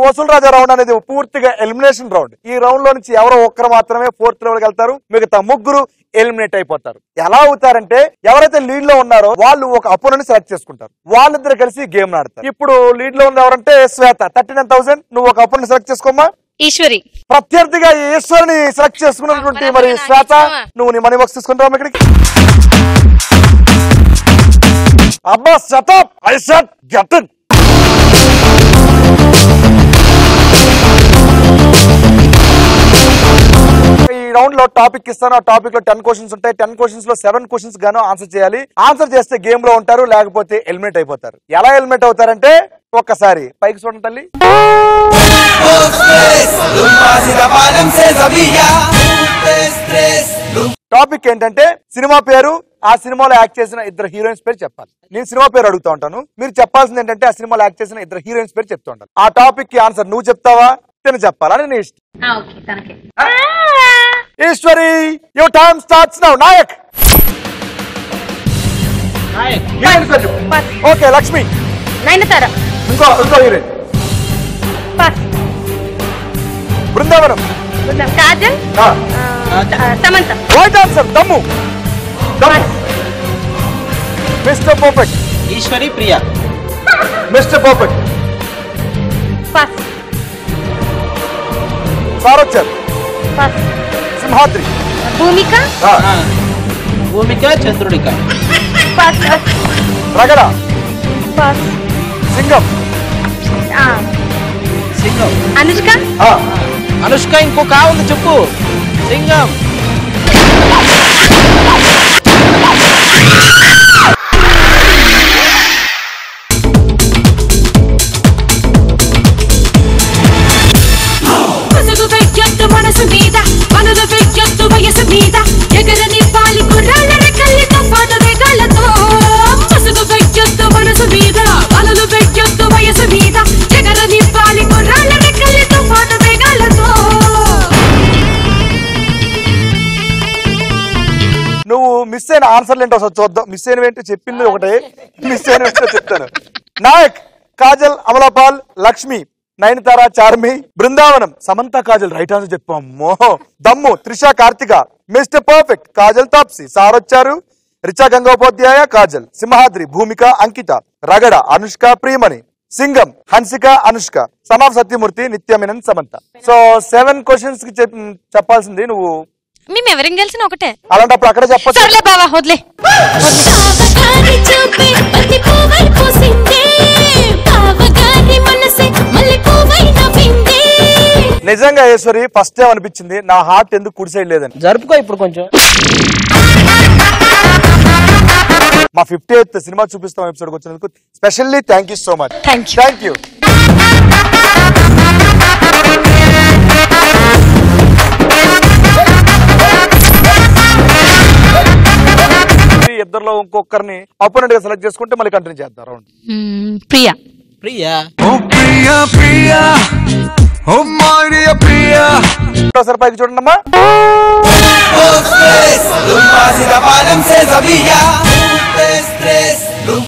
వసూలు రాజా రౌండ్ అనేది పూర్తిగా ఎలిమినేషన్ రౌండ్. ఈ రౌండ్ లో నుంచి ఎవరో ఒక్కరు మాత్రమే ఫోర్త్ లెవెల్కి వెళ్తారు, మిగతా ముగ్గురు ఎలిమినేట్ అయిపోతారు. ఎలా అవుతారంటే ఎవరైతే లీడ్ లో ఉన్నారో వాళ్ళు ఒక అపోనెంట్ సెలెక్ట్ చేసుకుంటారు, వాళ్ళిద్దరు కలిసి గేమ్ ఆడతారు. ఇప్పుడు లీడ్ లో ఉన్న ఎవరంటే శ్వేత 39,000. నువ్వు ఒక అపోనెంట్ సెలెక్ట్ చేసుకోమ్మా. ఈశ్వరి. ప్రత్యర్థిగా ఈశ్వరిని సెలెక్ట్ చేసుకున్నటువంటి మరి శ్వేత, నువ్వు నీ మనీ బాక్స్ తీసుకుంటావు ఇక్కడికి. అబ్బా shut up, I said get it. ఈ రౌండ్ లో టాపిక్ ఇస్తాను. ఆ టాపిక్ లో 10 క్వశ్చన్స్ ఉంటాయి. 10 క్వశ్చన్స్ లో 7 క్వశ్చన్స్ గాను ఆన్సర్ చేయాలి. ఆన్సర్ చేస్తే గేమ్ లో ఉంటారు, లేకపోతే ఎలిమినేట్ అయిపోతారు. ఎలా ఎలిమినేట్ అవుతారంటే ఒక్కసారి పైకి చూడండి తల్లి. టాపిక్ ఏంటంటే సినిమా పేరు, ఆ సినిమాలో యాక్ట్ చేసిన ఇద్దరు హీరోయిన్స్ పేరు చెప్పాలి. నేను సినిమా పేరు అడుగుతా ఉంటాను, మీరు చెప్పాల్సింది ఏంటంటే ఆ సినిమాలో యాక్ట్ చేసిన ఇద్దరు హీరోయిన్స్ పేరు చెప్తూ ఉంటాను. ఆ టాపిక్ కి ఆన్సర్ నువ్వు చెప్తావా తిని చెప్పాలా అని నీ ఇష్టం. Eeswari, your time starts now. Nayak. Okay. Lakshmi. Nayanthara. ఇంకో heroine. Brindavanam. Kajal. Samantha. Right answer. Dammu. Mister Perfect. Eeswari Priya. Mister Perfect. సారథ్యం. సింహాద్రి. భూమిక. భూమిక చంద్రుడిక. రగడ. సింగం. సింగం. అనుష్క. అనుష్క. ఇంకో కావాలి చెప్పు. సింగం. మనసు మీద మనల వెయ్యొద్దు వయసు మీద ఎగరని పాలి కుర్రాళ్ళ రెక్కలతో పాటు వేగాలతో పసుగు వెయ్యొద్దు మనసు మీద మనలు వెయ్యొద్దు వయసు మీద ఎగరని పాలి కుర్రాళ్ళ రెక్కలతో పాటు వేగాలతో. నువ్వు మిస్ అయిన ఆన్సర్లు ఏంటో ఒకసారి చూద్దాం. మిస్ అయిన ఏంటో చెప్పింది ఒకటే, మిస్ అయిన ఏంటో చెప్తాను. నాయక్, కాజల్, అమలాపాల్, లక్ష్మి, నయనతార, చార్మి, బృందావనం, సమంత, కాజల్ రైట్ ఆన్సర్ చెప్పాము. Dammu, Trisha, Karthika, Mister Perfect, Kajal, Taapsee, Sarocharu, Richa Gangopadhyay, Kajal, Simhadri, Bhoomika, Ankitha, Ragada, Anushka, Priyamani, Singam, Hansika, Anushka, son of Satyamurthy, Nithya Menen, Samantha. So 7 questions కి చెప్పాల్సింది నువ్వు. మేము ఎవరిం గెలిచిన ఒకటే. అలాంటప్పుడు అక్కడే చెప్పచ్చు. సర్లే బావా, వదిలే. నిజంగా ఈశ్వరి ఫస్ట్ టైం అనిపించింది నా హార్ట్ ఎందుకు కుడి సైడ్ లేదని. జరుపుకో ఇప్పుడు కొంచెం. మా 58th సినిమా చూపిస్తాం ఎపిసోడ్ వచ్చినందుకు specially thank you so much. Thank you. ఇద్దరులో ఇంకొకరిని అపోనెంట్ గా సెలెక్ట్ చేసుకుంటే మళ్ళీ కంటిన్యూ చేద్దాం రౌండ్. ప్రియా. ప్రియా. ఒకసారి పైకి చూడండి అమ్మా.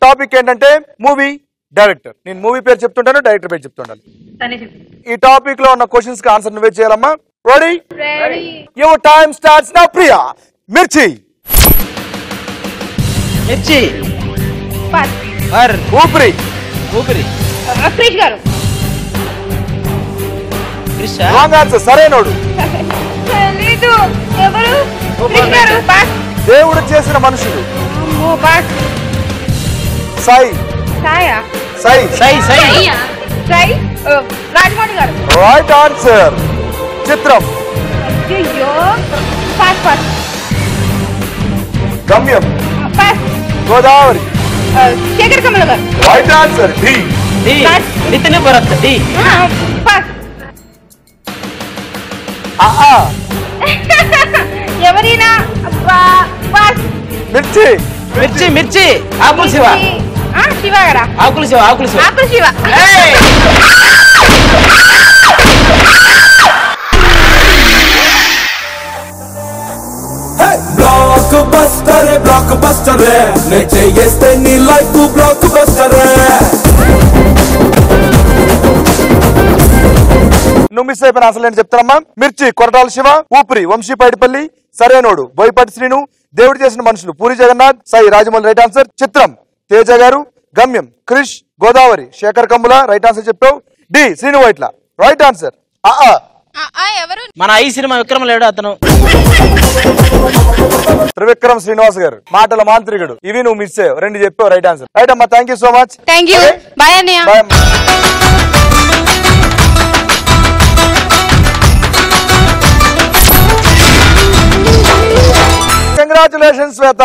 టాపిక్ ఏంటంటే మూవీ, డైరెక్టర్. నేను మూవీ పేరు చెప్తుంటాను, డైరెక్టర్ పేరు చెప్తుంటాను. ఈ టాపిక్ లో ఉన్న క్వశ్చన్స్ కి ఆన్సర్ నువ్వే చేయాలమ్మా. Ready? Your time starts now. Priya. Mirchi. Mirchi. Oopiri. Oopiri. Krish garu. Wrong answer. Sarrainodu. Devudu Chesina Manushulu. Sai. Sai. Sai. Sai. Rajamouli garu. Right answer. Chitram. Gamyam. Godavari. Sekhar Kammula garu. Right answer. డి. నితిన్ భరత్. డి. ఎవరైనా. మిర్చి. మిర్చి. మిర్చి. ఆకుల శివ. శివ గారా. Akula Siva. Akula Siva. Akula Siva. Blockbuster. Blockbuster. నే చేస్తే నీ లైఫ్ బ్లాక్ బస్టర్. నువ్వు మిస్ అయిపోయిన ఆన్సర్లు ఏంటి చెప్తానమ్మా. మిర్చి కొరటాల శివ, ఊపిరి వంశీ పైడిపల్లి, సరైనోడు బోయపాటి శ్రీను, దేవుడు చేసిన మనుషులు పూరి జగన్నాథ్, సాయి రాజమౌళి రైట్ ఆన్సర్. చిత్రం తేజ గారు, గమ్యం క్రిష్, గోదావరి శేఖర్ కమ్ముల రైట్ ఆన్సర్ చెప్పావు. Dhee Sreenu Vaitla right answer. ఎవరు? మన ఈ సినిమా విక్రమ లేడు అతను. త్రివిక్రమ్ శ్రీనివాస్ గారు, మాటల మాంత్రికుడు. ఇవి నువ్వు మిస్ అయ్యావు, రెండు చెప్పావు రైట్ ఆన్సర్. రైట్ అమ్మా, thank you so much. Thank you. Bye అన్నయ్య. బాయ్. కంగ్రాచులేషన్ శ్వేత,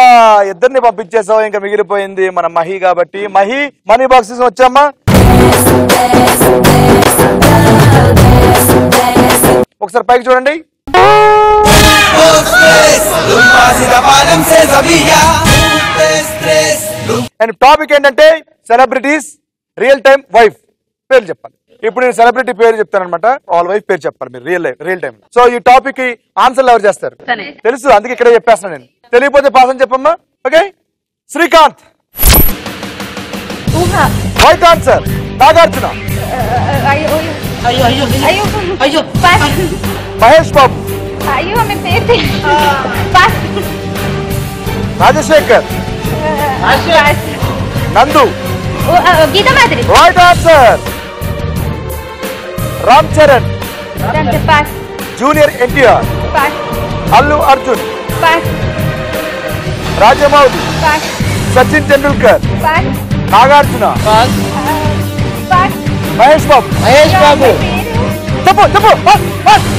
ఇద్దరిని పంపించేసావు. ఇంకా మిగిలిపోయింది మన మహి కాబట్టి మహి మనీ బాక్సెస్ వచ్చామ్మా. ఒకసారి పైకి చూడండి. అండ్ టాపిక్ ఏంటంటే సెలబ్రిటీస్ రియల్ టైం వైఫ్ పేరు చెప్పాలి. ఇప్పుడు నేను సెలబ్రిటీ పేరు చెప్తాను అనమాట, వాళ్ళ వైఫ్ పేరు చెప్పాలి మీరు రియల్ టైం. సో ఈ టాపిక్ కి ఆన్సర్లు ఎవరు చేస్తారు తెలుసు, అందుకే ఇక్కడే చెప్పేస్తాను నేను. తెలియకపోతే పాస్ అని చెప్పమ్మా. Okay, Srikanth right answer. Nagarjuna, అయ్యో అయ్యో అయ్యో అయ్యో అయ్యో మహేష్ బాబు, అయ్యో ఆమె పేరు రాజశేఖర్, నందు గీతా మాదిరి right answer. Ram Charan, junior NTR, Allu Arjun, Rajamouli, Sachin Tendulkar, Nagarjuna, Mahesh Babu. Mahesh Babu. చెప్పు చెప్పు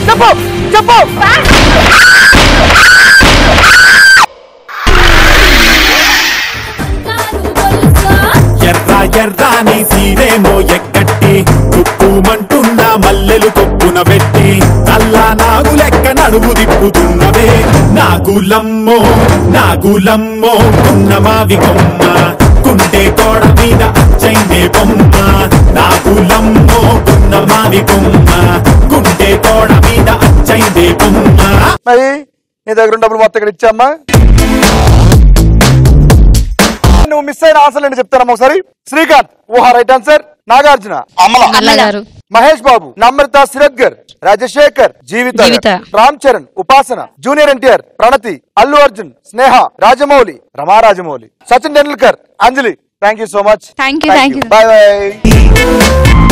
చెప్పు చెప్పు. ఎర్ర ఎర్రాని సీరేమో ఎక్కట్టి తుక్కుమంటున్న మల్లెలు కొప్పున పెట్టి నల్లా నాగు లెక్క నడుము దిప్పుతున్నవే. నాగులమ్మో నాగులమ్మో ఉన్న మావి కొమ్మ కుంటే తోడ మీద అచ్చైందే బొమ్మ. నాగులమ్మో ఉన్న మావి కొమ్మ కుంటే తోడ మీద అచ్చైందే బొమ్మ. మరి నీ దగ్గర డబ్బులు మొత్తం ఇక్కడ ఇచ్చామ్మా. నువ్వు మిస్ అయిన ఆన్సర్లు ఏంటి చెప్తానమ్మా ఒకసారి. శ్రీకాంత్ ఊహా రైట్ ఆన్సర్. నాగార్జున, అమ్మగారు, మహేష్ బాబు, నమ్రత సిరద్గర్, రాజశేఖర్, జీవిత, Ram Charan, Upasana, junior NTR, Pranathi, Allu Arjun, Sneha, Rajamouli, Rajamouli, Sachin Tendulkar, Anjali. Thank you so much. Thank you. Bye bye.